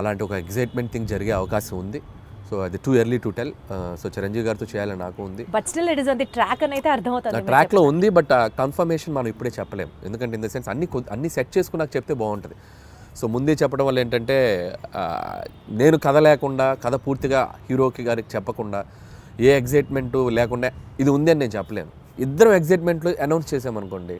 అలాంటి ఒక ఎగ్జైట్మెంట్ థింగ్ జరిగే అవకాశం ఉంది. సో అది too early to tell. So Chiranjeevi గారితో చేయాలని నాకు ఉంది.
But still it is on the track అని అయితే అర్థమవుతుంది.
ట్రాక్లో ఉంది, బట్ కన్ఫర్మేషన్ మనం ఇప్పుడే చెప్పలేము. ఎందుకంటే ఇన్ ద సెన్స్ అన్ని సెట్ చేసుకుని నాకు చెప్తే బాగుంటుంది. సో ముందే చెప్పడం వల్ల ఏంటంటే నేను కథ లేకుండా, కథ పూర్తిగా హీరోకి గారికి చెప్పకుండా, ఏ ఎగ్జైట్మెంట్ లేకుండా ఇది ఉంది అని నేను చెప్పలేను. ఇద్దరం ఎగ్జైట్మెంట్లో అనౌన్స్ చేసామనుకోండి,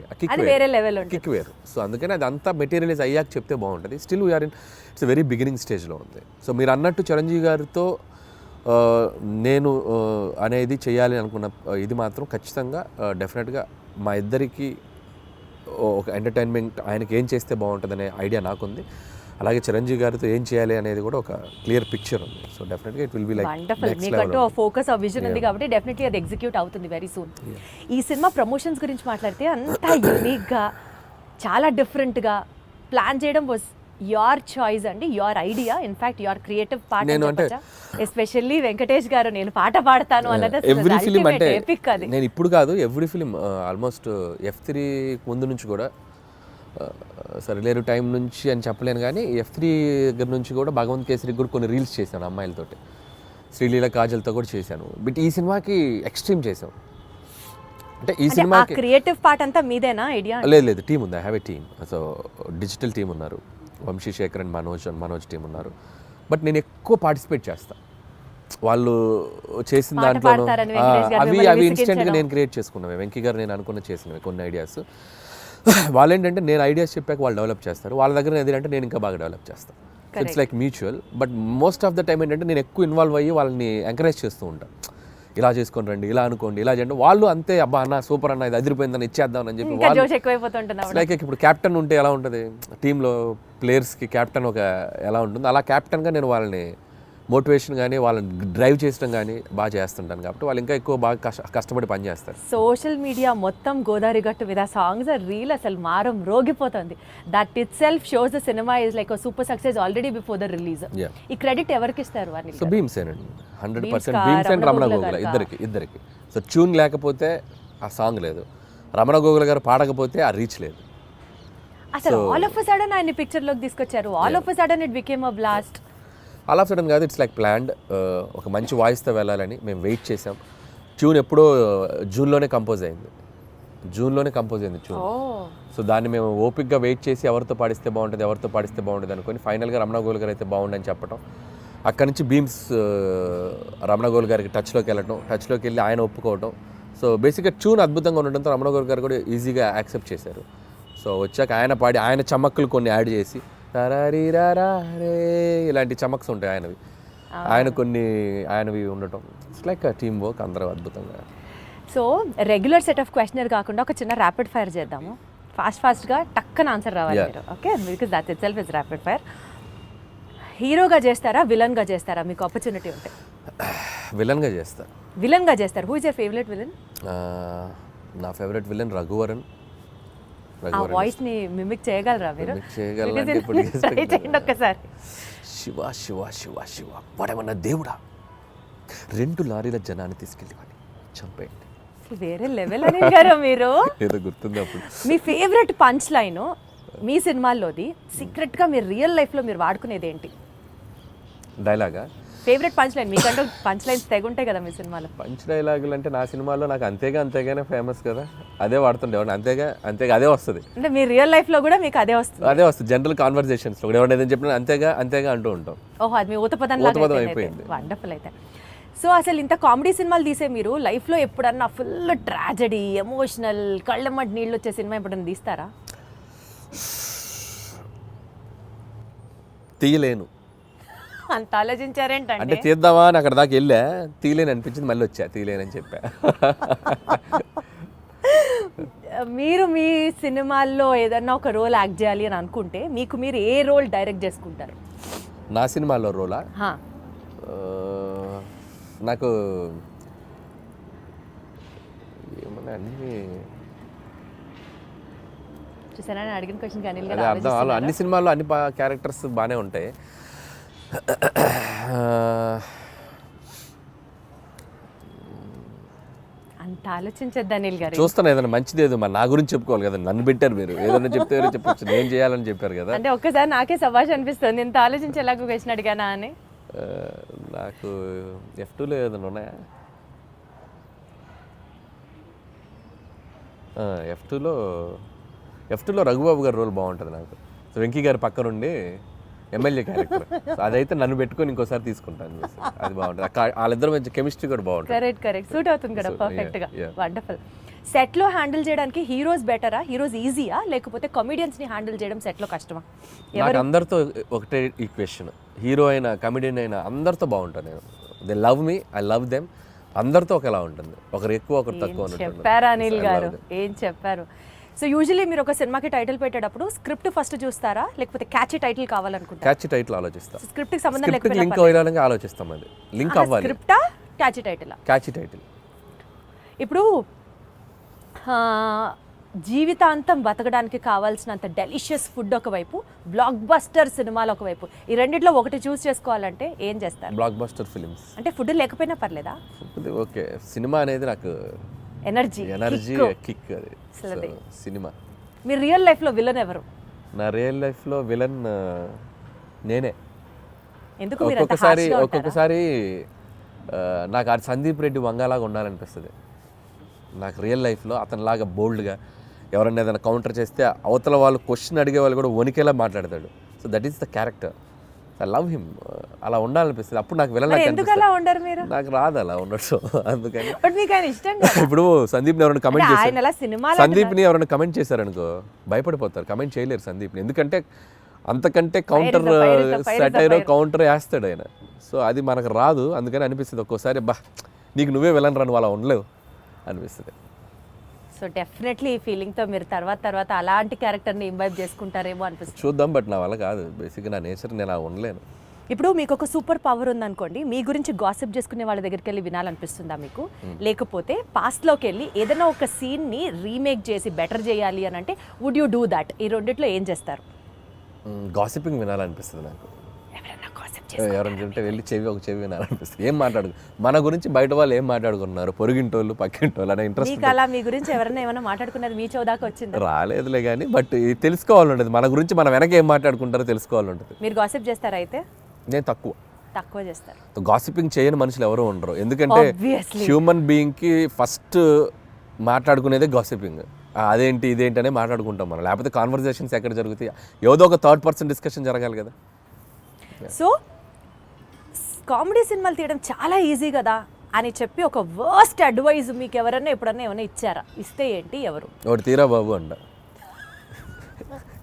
కిక్ వేరు. సో అందుకని అది అంతా మెటీరియలైజ్ అయ్యాక చెప్తే బాగుంటుంది. Still we are in its very beginning స్టేజ్లో ఉంది. సో మీరు అన్నట్టు చిరంజీవి గారితో నేను అనేది చేయాలి అనుకున్న ఇది మాత్రం ఖచ్చితంగా డెఫినెట్గా మా ఇద్దరికి ఒక ఎంటర్టైన్మెంట్, ఆయనకి ఏం చేస్తే బాగుంటుందనే ఐడియా నాకుంది. అలాగే చిరంజీవి గారితో ఏం చేయాలి అనేది కూడా ఒక క్లియర్ పిక్చర్ ఉంది. సో డెఫినెట్గా it will be like
wonderful. మీకంటూ ఫోకస్ ఆ విజన్ ఉంది కాబట్టి డెఫినెట్లీ అది ఎగ్జిక్యూట్ అవుతుంది వెరీ సూన్. ఈ సినిమా ప్రమోషన్స్ గురించి మాట్లాడితే అంతా యూనిక్గా, చాలా డిఫరెంట్గా ప్లాన్ చేయడం వాజ్ యువర్ చాయిస్ అండి, your idea, in fact your creative part.
నేను అంటే
ఎస్పెషల్లీ వెంకటేష్ గారు నేను పాట పాడతాను అన్నది
ఎవ్రీ ఫిలిం అంటే
ఎపిక్ అది.
నేను ఇప్పుడు కాదు, ఎవ్రీ ఫిలిం ఆల్మోస్ట్ F3 ముందు నుంచి కూడా, సరిలేరు టైం నుంచి అని చెప్పలేను కానీ F3 దగ్గర నుంచి కూడా భగవంత్ కేసరికి కూడా కొన్ని రీల్స్ చేశాను అమ్మాయిలతోటి, శ్రీలీల కాజల్తో కూడా చేశాను. బట్ ఈ సినిమాకి ఎక్స్ట్రీమ్ చేసాం. అంటే ఈ సినిమాకి
క్రియేటివ్ పార్ట్ అంతా మీదేనా ఐడియా?
లేదు, టీం ఉంది. I have a team. So digital team ఉన్నారు, వంశీ శేఖర్ అండ్ మనోజ్ టీం ఉన్నారు. బట్ నేను ఎక్కువ పార్టిసిపేట్ చేస్తాను. వాళ్ళు చేసిన దాంట్లోనూ అవి ఇన్స్టెంట్గా నేను క్రియేట్ చేసుకున్నాను. వెంకీ గారు నేను అనుకున్న చేసినవి కొన్ని ఐడియాస్. వాళ్ళు ఏంటంటే నేను ఐడియాస్ చెప్పాక వాళ్ళు డెవలప్ చేస్తారు, వాళ్ళ దగ్గర ఏదంటే నేను ఇంకా బాగా డెవలప్ చేస్తాను. It's like mutual. But most of the time ఏంటంటే నేను ఎక్కువ ఇన్వాల్వ్ అయ్యి వాళ్ళని ఎంకరేజ్ చేస్తూ ఉంటాను. ఇలా చేసుకొని రండి, ఇలా అనుకోండి, ఇలా చేయండి. వాళ్ళు అంతే, అబ్బా అన్న సూపర్ అన్న, ఇది అదిరిపోయిందని ఇచ్చేద్దాం అని చెప్పి వాళ్ళు లైక్ ఇప్పుడు క్యాప్టెన్ ఉంటే ఎలా ఉంటుంది టీంలో ప్లేయర్స్కి, క్యాప్టెన్ ఒక ఎలా ఉంటుంది, అలా క్యాప్టెన్గా నేను వాళ్ళని మోటివేషన్ కానీ వాళ్ళని డ్రైవ్ చేయడం కానీ బాగా చేస్తుంటాను. కాబట్టి వాళ్ళు ఇంకా ఎక్కువ బాగా కష్టపడి పనిచేస్తారు.
సోషల్ మీడియా మొత్తం గోదావరి గట్టు మీద సాంగ్స్ రీల్ అసలు మారం రోగిపోతుంది. That itself shows the cinema is like super success already before the release. ఈ క్రెడిట్ ఎవరికి ఇస్తారు? వారిని
సో భీమ్సేనండి, 100% భీమ్స్ అండ్ రమణ గోగుల ఇద్దరికి. సో ట్యూన్ లేకపోతే ఆ సాంగ్ లేదు, రమణ గోగుల గారు పాడకపోతే ఆ రీచ్ లేదు.
అసలు ఆల్ ఆఫ్ అ సడన్ ఆయన పిక్చర్ లోకి తీసుకొచ్చారు. All of a sudden it became a blast.
All of sudden కాదు, ఇట్స్ లైక్ ప్లాన్డ్. ఒక మంచి వాయిస్తో వెళ్ళాలని మేము వెయిట్ చేసాం. ట్యూన్ ఎప్పుడో జూన్లోనే కంపోజ్ అయింది ట్యూన్. సో దాన్ని మేము ఓపిక్గా వెయిట్ చేసి ఎవరితో పాడిస్తే బాగుంటుంది అనుకొని ఫైనల్గా రమణ గోల్ గారు అయితే బాగుండని చెప్పడం. అక్కడి నుంచి భీమ్స్ రమణ గోల్ గారికి టచ్లోకి వెళ్ళి ఆయన ఒప్పుకోవడం. సో బేసిక్గా ట్యూన్ అద్భుతంగా ఉండడంతో రమణ గోల్ గారు కూడా ఈజీగా యాక్సెప్ట్ చేశారు. సో వచ్చాక ఆయన పాడి ఆయన చమక్కులు కొన్ని యాడ్ చేసి రే ఇలాంటి చమక్స్ ఉంటాయి ఆయనవి ఉండటం. ఇట్స్ లైక్ టీమ్ వర్క్, అందరూ అద్భుతంగా.
So regular set of questionnaire కాకుండా ఒక చిన్న ర్యాపిడ్ ఫైర్ చేద్దాము. ఫాస్ట్గా టక్కన ఆన్సర్ రావాలి మీరు. Okay, because that it self is rapid fire. హీరోగా చేస్తారా, విలన్గా చేస్తారా? మీకు ఆపర్చునిటీ ఉంటే
విలన్గా చేస్తారు.
Who is your favourite villain?
నా ఫేవరెట్ విలన్ రఘువరన్.
ఆ వాయిస్ ని మిమిక్ చేయగలరా మీరు? ఒక్కసారి.
శివ శివ శివ శివ వాడేమన్నా దేవుడా, 2 లారీల జనాన్ని తీసుకెళ్ళి చంపేయండి.
వేరే లెవెల్ అని గారు మీరు.
ఏదో గుర్తుంది అప్పుడు.
మీ ఫేవరెట్ పంచ్ లైన్ మీ సినిమాల్లోది, సీక్రెట్ గా మీరు రియల్ లైఫ్ లో మీరు వాడుకునేది ఏంటి?
డైలాగా?
ఫేవరెట్ పంచ్ లైన్ మీకంటూ పంచ్ లైన్స్ తెగుంటాయి కదా మీ సినిమాలో.
పంచ్ డైలాగులు అంటే నా సినిమాలో నాకు అంతేగానే ఫేమస్ కదా, అదే వాడుతుండేవాడిని. అంతేగా అదే వస్తుంది. అంటే
మీ రియల్ లైఫ్ లో కూడా మీకు అదే వస్తుంది? జనరల్
కాన్వర్సేషన్స్ లో ఎవరైనా ఏదైనా చెప్పినా అంతేగా అంటూ ఉంటాం.
ఓహో, అది మీ ఊతపదం అయిపోయింది. వండర్ఫుల్. అయితే సో అసలు ఇంత కామెడీ సినిమాలు తీసే మీరు లైఫ్లో ఎప్పుడన్నా ఫుల్ ట్రాజడీ, ఎమోషనల్, కళ్ళమ్మటి నీళ్ళు వచ్చే సినిమా ఎప్పుడన్నా తీస్తారా?
తీయలేను.
అంత ఆలోచించారేంటంటే?
అంటే తీద్దామా అని అక్కడ దాకా వెళ్ళా, తీయలేని అనిపించింది, మళ్ళీ వచ్చా తీయలేనని చెప్పా.
మీరు మీ సినిమాల్లో ఏదన్నా ఒక రోల్ యాక్ట్ చేయాలి అని అనుకుంటే మీకు మీరు ఏ రోల్ డైరెక్ట్ చేసుకుంటారు?
నా సినిమాలో రోలా? నాకు ఏమన్నా అన్ని
చూసారా అడిగిన క్వశ్చన్ కానీ
అర్థం. అన్ని సినిమాల్లో అన్ని క్యారెక్టర్స్ బాగానే ఉంటాయి.
అంత ఆలోచించద్దు అనిల్ గారు.
చూస్తాను ఏదైనా మంచిది, ఏదో మరి నా గురించి చెప్పుకోవాలి కదా, నన్ను పెట్టారు మీరు, ఏదైనా చెప్తే చెప్పచ్చు, నేను చేయాలని చెప్పారు కదా.
అంటే ఒక్కసారి నాకే సభాష్ అనిపిస్తుంది, ఇంత ఆలోచించేలాగా క్వశ్చన్ అడిగానా అని.
నాకు F2లో ఏదైనా ఉన్నాయా? F2లో రఘుబాబు గారి రోల్ బాగుంటుంది నాకు. సో వెంకీ గారి పక్క నుండి ఎమ్మెల్యే క్యారెక్టర్, అదైతే నన్ను పెట్టుకొని ఇంకోసారి తీసుకుంటాను. అది బాగుంటుంది. వాళ్ళిద్దరు మంచి కెమిస్ట్రీ కూడా బాగుంటుంది.
కరెక్ట్ సూట్ అవుతుంది కదా పర్ఫెక్ట్ గా. వండర్ఫుల్. సెట్ లో హ్యాండిల్ చేయడానికి హీరోస్ బెటరా, హీరోస్ ఈజీయా, లేకపోతే కామెడియన్స్ ని హ్యాండిల్ చేయడం సెట్ లో కష్టమా?
నాకు అందరితో ఒకటే ఈక్వేషన్, హీరో అయినా కమెడియన్ అయినా అందరితో బాగుంటాను నేను. They love me, I love them. అందరితో ఒకలా ఉంటుంది, ఒకరు ఎక్కువ ఒకరు తక్కువ
చెప్పారు అనిల్ గారు, ఏం చెప్పారు. సో యూజువల్లీ మీరు ఒక సినిమాకి టైటిల్ పెట్టేటప్పుడు స్క్రిప్ట్ ఫస్ట్ చూస్తారా, లేకపోతే క్యాచీ టైటిల్ కావాలనుకుంటారా?
క్యాచీ టైటిల్ ఆలోచిస్తాం,
స్క్రిప్ట్కి సంబంధం
లింక్
లేకపోయినా
అవ్వాలని ఆలోచిస్తాం. అది లింక్ అవ్వాలి.
స్క్రిప్టా క్యాచీ టైటిలా?
Catchy title.
ఇప్పుడు జీవితాంతం బతకడానికి కావాల్సినంత డెలిషియస్ ఫుడ్ ఒకవైపు, బ్లాక్ బస్టర్ సినిమాలు ఒకవైపు, ఈ రెండిట్లో ఒకటి చూస్ చేసుకోవాలంటే ఏం చేస్తారు?
Blockbuster films.
అంటే ఫుడ్ లేకపోయినా పర్లేదా?
ఓకే, సినిమా అనేది నాకు
ఎనర్జీ
కిక్. అది సినిమా.
మీ రియల్ లైఫ్లో విలన్ ఎవరు?
నా రియల్ లైఫ్లో విలన్ నేనే.
ఎందుకు?
ఒక్కొక్కసారి నాకు ఆ సందీప్ రెడ్డి వంగలాగా ఉండాలనిపిస్తుంది. నాకు రియల్ లైఫ్లో అతనిలాగా బోల్డ్గా ఎవరన్నా ఏదైనా కౌంటర్ చేస్తే అవతల వాళ్ళు క్వశ్చన్ అడిగే వాళ్ళు కూడా వణికేలా మాట్లాడతాడు. So that is the character. I love him. అలా ఉండాలనిపిస్తుంది. అప్పుడు నాకు విలన్ నాకు రాదు అలా ఉండడం. అందుకని ఇప్పుడు సందీప్ని ఎవరైనా కమెంట్ చేశారు, సందీప్ని ఎవరైనా కమెంట్ చేశారనుకో భయపడిపోతారు, కమెంట్ చేయలేరు సందీప్ని. ఎందుకంటే అంతకంటే కౌంటర్ సెటైరో కౌంటర్ వేస్తాడు ఆయన. సో అది మనకు రాదు. అందుకని అనిపిస్తుంది ఒక్కోసారి, బా నీకు నువ్వే విలన్ రా, నువ్వు అలా ఉండలేవు అనిపిస్తుంది.
సో డెఫినెట్లీ ఈ ఫీలింగ్తో మీరు తర్వాత అలాంటి క్యారెక్టర్ని ఇంబైబ్ చేసుకుంటారేమో అనిపిస్తుంది.
చూద్దాం, బట్ నా వల్ల కాదు. బేసిక్గా నా నేచర్, నేను అలా ఉండలేను.
ఇప్పుడు మీకు ఒక సూపర్ పవర్ ఉందనుకోండి, మీ గురించి గాసిప్ చేసుకునే వాళ్ళ దగ్గరికి వెళ్ళి వినాలనిపిస్తుందా మీకు? లేకపోతే పాస్ట్లోకి వెళ్ళి ఏదైనా ఒక సీన్ని రీమేక్ చేసి బెటర్ చేయాలి అని అంటే వుడ్ యూ డూ దాట్? ఈ రెండిట్లో ఏం చేస్తారు?
గాసిపింగ్ వినాలనిపిస్తుంది నాకు. ఎవరైనా చెప్తే వెళ్ళి ఒక చెవి వినాలనిపిస్తుంది. ఏం మాట్లాడు మన గురించి బయట వాళ్ళు ఏం మాట్లాడుకున్నారు, పొరుగింటోళ్ళు పక్కింటోళ్ళు అనే ఇంట్రెస్ట్.
అలా మీ గురించి ఎవరైనా ఏమైనా మాట్లాడుకున్నది మీ చౌదాకా వచ్చింది? రాలేదులే
కానీ, బట్ తెలుసుకోవాలంటది మన గురించి, మన వెనక ఏం మాట్లాడుకుంటారో తెలుసుకోవాలంటది.
మీరు గాసిప్ చేస్తారా? అయితే నేను తక్కువ చేస్తారు.
గాసిపింగ్ చేయని మనుషులు ఎవరు ఉండరు. ఎందుకంటే హ్యూమన్ బీయింగ్కి ఫస్ట్ మాట్లాడుకునేదే గాసిపింగ్. అదేంటి ఇదేంటి అనే మాట్లాడుకుంటాం మనం. లేకపోతే కాన్వర్జేషన్స్ ఎక్కడ జరుగుతాయి? ఏదో ఒక థర్డ్ పర్సన్ డిస్కషన్ జరగాలి కదా.
సో కామెడీ సినిమాలు తీయడం చాలా ఈజీ కదా అని చెప్పి ఒక వర్స్ట్ అడ్వైజ్ మీకు ఎవరైనా ఎప్పుడన్నా ఏమైనా ఇచ్చారా? ఇస్తే ఏంటి? ఎవరు?
ఒకటి తీరా బాబు అంట.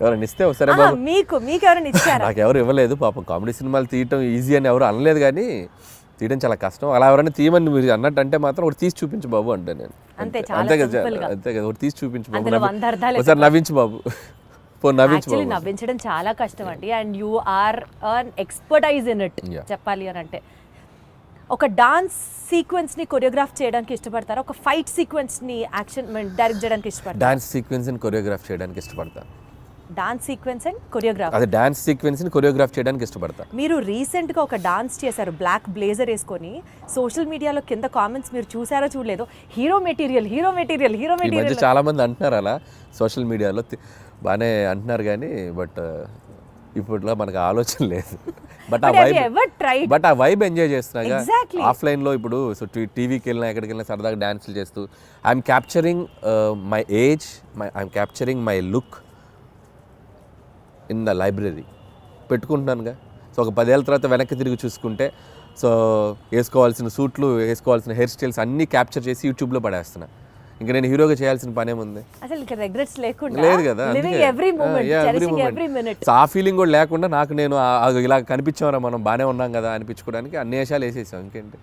ఎవరైనా ఇస్తే సరే బాబు.
మీకు ఎవరైనా ఇచ్చారా?
నాకు ఎవరు ఇవ్వలేదు పాపం. కామెడీ సినిమాలు తీయటం ఈజీ అని ఎవరు అనలేదు, కానీ తీయడం చాలా కష్టం. అలా ఎవరైనా తీయమని మీరు అన్నట్టు అంటే మాత్రం ఒకటి తీసి చూపించు బాబు అంటే నేను అంతే కదా, ఒకటి తీసి చూపించు బాబు, ఒకసారి నవ్వించు బాబు.
నవ్వించడం చాలా కష్టం అండి. And you are an expertise in it చెప్పాలి అని అంటే. ఒక డాన్స్ సీక్వెన్స్ ని కొరియోగ్రాఫ్ చేయడానికి ఇష్టపడతారా? ఒక ఫైట్ సీక్వెన్స్ ని యాక్షన్ డైరెక్ట్ చేయడానికి ఇష్టపడతారా?
డాన్స్ సీక్వెన్స్ ని కొరియోగ్రాఫ్ చేయడానికి ఇష్టపడతాను.
Dance sequence and choreograph.
అదే డాన్స్ సీక్వెన్స్ ని కొరియోగ్రాఫ్ చేయడానికి ఇష్టపడతాను.
మీరు రీసెంట్ గా ఒక డాన్స్ చేశారు బ్లాక్ బ్లేజర్ వేసుకొని. సోషల్ మీడియాలో కింద కామెంట్స్ మీరు చూసారో చూడలేదో, హీరో మెటీరియల్.
చాలా మంది అంటున్నారు అలా సోషల్ మీడియాలో, బాగానే అంటున్నారు కానీ, బట్ ఇప్పట్లో మనకు ఆలోచన లేదు. బట్ ఆ వైబ్ ఎంజాయ్ చేస్తున్నాగా ఆఫ్లైన్లో. ఇప్పుడు సో టీవీకి వెళ్ళినా ఎక్కడికి వెళ్ళినా సరదాగా డాన్సులు చేస్తూ I'm capturing my age, I'm capturing my look in the library పెట్టుకుంటున్నానుగా. సో ఒక 10 ఏళ్ళ తర్వాత వెనక్కి తిరిగి చూసుకుంటే, సో వేసుకోవాల్సిన సూట్లు, వేసుకోవాల్సిన హెయిర్ స్టైల్స్ అన్నీ క్యాప్చర్ చేసి యూట్యూబ్లో పడేస్తున్నా. ఇంకా నేను హీరోగా చేయాల్సిన పనేముంది? లేదు కదా. ఆ ఫీలింగ్ కూడా లేకుండా నాకు నేను ఇలా కనిపించామరా మనం బాగానే ఉన్నాం కదా అనిపించుకోవడానికి అన్ని వేషాలు వేసేసాం. ఇంకేంటి?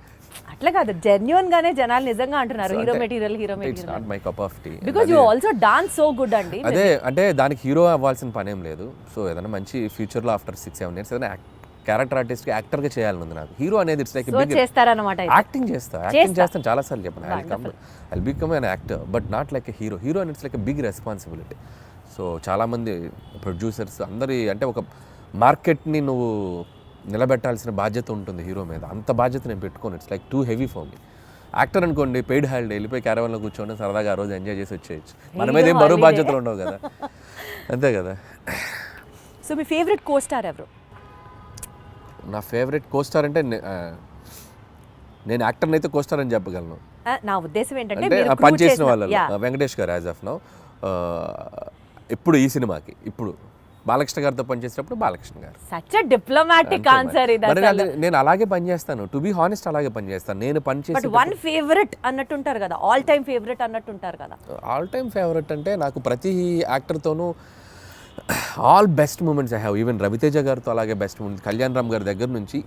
అట్లా కాదు, జెన్యూన్ గానే జనాలు నిజంగా అంటున్నారు hero material.
It's not my cup of tea.
Because you also dance so good అండి.
అదే అంటే దానికి హీరో అవ్వాల్సిన పనేం లేదు. సో ఏదైనా మంచి ఫ్యూచర్లో ఆఫ్టర్ 6-7 years ఏదైనా క్యారెక్టర్ ఆర్టిస్ట్గా యాక్టర్గా చేయాలని ఉంది నాకు. హీరో అనేది ఇట్స్ లైక్
చేస్తారన్నమాట.
యాక్టింగ్ చేస్తాను చాలాసార్లు చెప్పాను. I'll become an actor but not like a hero. Hero అనేది it's like a big responsibility. So చాలామంది ప్రొడ్యూసర్స్ అందరి అంటే ఒక మార్కెట్ని నువ్వు నిలబెట్టాల్సిన బాధ్యత ఉంటుంది హీరో మీద. అంత బాధ్యత నేను పెట్టుకోను. It's like too heavy for me. Actor అనుకోండి, పెయిడ్ హాలిడే వెళ్ళిపోయి క్యారవాన్లో కూర్చోండి, సరదాగా ఆ రోజు ఎంజాయ్ చేసి వచ్చేయచ్చు. మన మీద ఏం బరువు బాధ్యతలు ఉండవు కదా. అంతే కదా.
సో మీ ఫేవరెట్ కో స్టార్ ఎవరు?
నా ఫేవరెట్ కోస్టార్ అంటే నేను యాక్టర్ని అయితే కోస్టార్ అని చెప్పగలను.
నా ఉద్దేశం ఏంటంటే
పనిచేసిన వాళ్ళు వెంకటేష్ గారు యాజ్ ఆఫ్ నౌ. ఇప్పుడు ఈ సినిమాకి ఇప్పుడు బాలకృష్ణ గారితో పనిచేసినప్పుడు బాలకృష్ణ గారు.
సచ్ ఎ డిప్లొమాటిక్ ఆన్సర్ ఇది.
నేను అలాగే పనిచేస్తాను, టు బి హానెస్ట్ అలాగే పనిచేస్తాను. నేను పనిచేసి
వన్ ఫేవరెట్ అన్నట్టుంటారు కదా, ఆల్ టైమ్ ఫేవరెట్ అన్నట్టుంటారు కదా.
ఆల్ టైమ్ ఫేవరెట్ అంటే నాకు ప్రతి యాక్టర్తోనూ all best moments I have. Even Raviteja గారితో అలాగే బెస్ట్ మూమెంట్స్, కళ్యాణ్ రామ్ గారి దగ్గర నుంచి.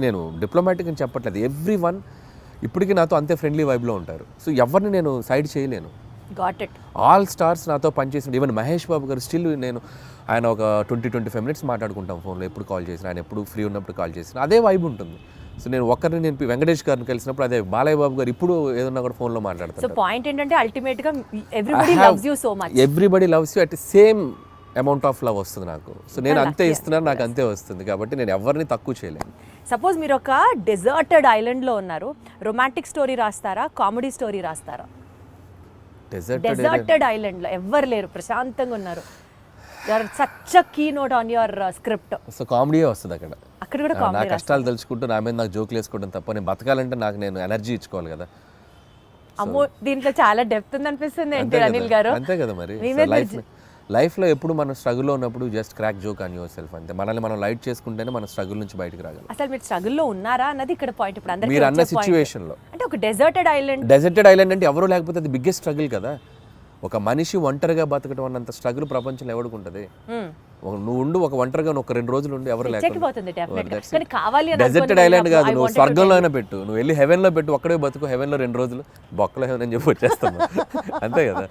నేను డిప్లొమాటిక్ అని చెప్పట్లేదు, ఎవ్రీ వన్ ఇప్పటికీ నాతో అంతే ఫ్రెండ్లీ వైబ్లో ఉంటారు. సో ఎవరిని నేను సైడ్ చేయలేను.
Got it.
ఆల్ స్టార్స్ నాతో పనిచేసిన, ఈవెన్ మహేష్ బాబు గారు స్టిల్ ఆయన ఒక 20-25 మినిట్స్ మాట్లాడుకుంటాం ఫోన్లో, ఎప్పుడు కాల్ చేసిన, ఆయన ఎప్పుడు ఫ్రీ ఉన్నప్పుడు కాల్ చేసిన అదే వైబ్ ఉంటుంది. సో నేను వెంకటేష్ గారిని కలిసినప్పుడు అదే, బాలయ్య బాబు గారు ఇప్పుడు ఏదన్నా కూడా ఫోన్లో మాట్లాడతారు.
సో పాయింట్ ఏంటంటే అల్టిమేట్ గా everybody loves you so much.
Everybody loves you at same amount of love వస్తుంది నాకు. సో నేను అంతే ఇస్తున్నాను, నాకు అంతే వస్తుంది. కాబట్టి నేను ఎవరిని తక్కువ చేయలేను.
సపోజ్ మీరు ఒక డెజర్టెడ్ ఐలాండ్ లో ఉన్నారు, రొమాంటిక్ స్టోరీ రాస్తారా, కామెడీ స్టోరీ రాస్తారా? డెజర్టెడ్ ఐలాండ్ లో ఎవ్వరు లేరు, ప్రశాంతంగా ఉన్నారు, such a key note on your script.
So కామెడీయే వస్తుంది అక్కడ.
అక్కడ కూడా
నా
కామెడీ.
కష్టాలు తెలుసుకుంటూ నా మీద నాకు జోకులు వేసుకోవడం తప్ప, నేను బతకాలంటే నాకు నేను ఎనర్జీ ఇచ్చుకోవాలి కదా.
అమ్మో, దీంట్లో చాలా డెప్త్ ఉంది అనిపిస్తుంది ఏంటి అనిల్ గారు?
అంతే కదా మరి. లైఫ్లో ఎప్పుడు మనం స్ట్రగుల్లో ఉన్నప్పుడు just crack joke on your self అంతే. మనల్ని మనం లైట్ చేసుకుంటేనే మన స్ట్రగుల్ నుంచి బయటకు రాగలం.
అసలు మీరు స్ట్రగుల్లో ఉన్నారా అన్నది ఇక్కడ పాయింట్. ఇప్పుడు అందరికీ
మీరు అన్న సిచ్యువేషన్లో,
అంటే ఒక డెజర్టెడ్
ఐలాండ్ అంటే ఎవరు లేకపోతే అది బిగ్గెస్ట్ స్ట్రగుల్ కదా. ఒక మనిషి ఒంటరిగా బతకడం అన్నంత స్ట్రగుల్ ప్రపంచంలో ఎవరికి ఉంటుంది? నువ్వు ఉండు, ఒక ఒంటరిగా ఒక 2 రోజులు ఉండి ఎవరు లేకపోతే. డెజర్టెడ్ ఐలాండ్ కాదు, నువ్వు స్వర్గంలో అయినా పెట్టు, నువ్వు వెళ్ళి హెవెన్లో పెట్టు, ఒక్కడే బతుకు, హెవెన్లో 2 రోజులు బొక్కలో హెవెన్ అని చెప్పి వచ్చేస్తాను. అంతే కదా.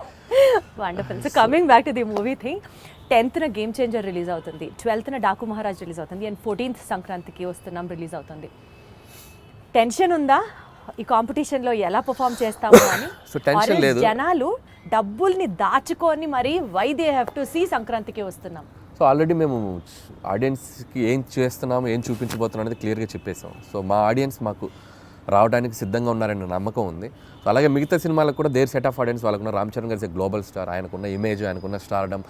Wonderful. So coming back to the movie thing, 10th game changer release అవుతుంది, 12th డాకు మహారాజ్ రిలీజ్ అవుతుంది, అండ్ 14th సంక్రాంతికి వస్తున్నాం రిలీజ్ అవుతుంది. టెన్షన్ ఉందా ఈ కాంపిటీషన్లో ఎలా పర్ఫామ్ చేస్తాము అని?
సో టెన్షన్ లేదు.
జనాలు డబ్బుల్ని దాచుకొని మరి why they have to see Sankranthiki Vasthunam.
So already మేము ఆడియన్స్కి ఏం చేస్తున్నాము, ఏం చూపించబోతున్నాం అనేది క్లియర్గా చెప్పేసాం. సో మా ఆడియన్స్ మాకు రావడానికి సిద్ధంగా ఉన్నారనే నమ్మకం ఉంది. సో అలాగే మిగతా సినిమాలకు కూడా దేర్ సెట్ ఆఫ్ ఆడియన్స్ వాళ్ళకున్న. రామ్ చరణ్ గారి గ్లోబల్ స్టార్, ఆయనకున్న ఇమేజ్, ఆయనకున్న స్టార్డమ్,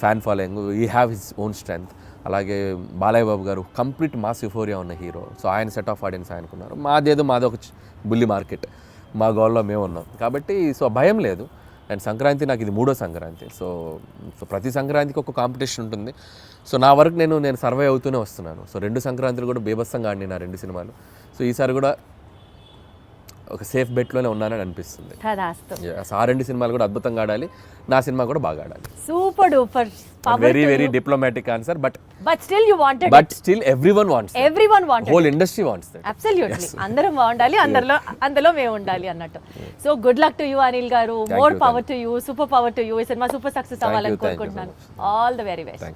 ఫ్యాన్ ఫాలోయింగ్, ఈ హ్యావ్ హిస్ ఓన్ స్ట్రెంగ్త్. అలాగే బాలయ్య బాబు గారు కంప్లీట్ మాస్ యుఫోరియా ఉన్న హీరో. సో ఆయన సెట్ ఆఫ్ ఆడియన్స్ ఆయనకున్నారు. మాది ఒక బుల్లి మార్కెట్, మా గోల్లో మేము ఉన్నాం కాబట్టి సో భయం లేదు. అండ్ సంక్రాంతి నాకు ఇది 3వ సంక్రాంతి. సో ప్రతి సంక్రాంతికి ఒక కాంపిటీషన్ ఉంటుంది. సో నా వరకు నేను సర్వే అవుతూనే వస్తున్నాను. సో 2 సంక్రాంతులు కూడా బీభత్సంగా ఆడినాయి నా 2 సినిమాలు. సో ఈసారి కూడా ఒక సేఫ్ బెట్లోనే ఉన్నానని అనిపిస్తుంది. ఆ 2 సినిమాలు కూడా అద్భుతంగా ఆడాలి, నా సినిమా కూడా బాగా ఆడాలి.
Super duper.
Very diplomatic answer, but
still you wanted,
but still everyone wants, whole industry wants that.
Absolutely. అందరం బాగుండాలి, అందులో మేము ఉండాలి అన్నట్టు. So good luck to you Anil garu, more power to you, super power to you. ఈ cinema super success అవ్వాలని కోరుకుంటున్నాను. All the very best.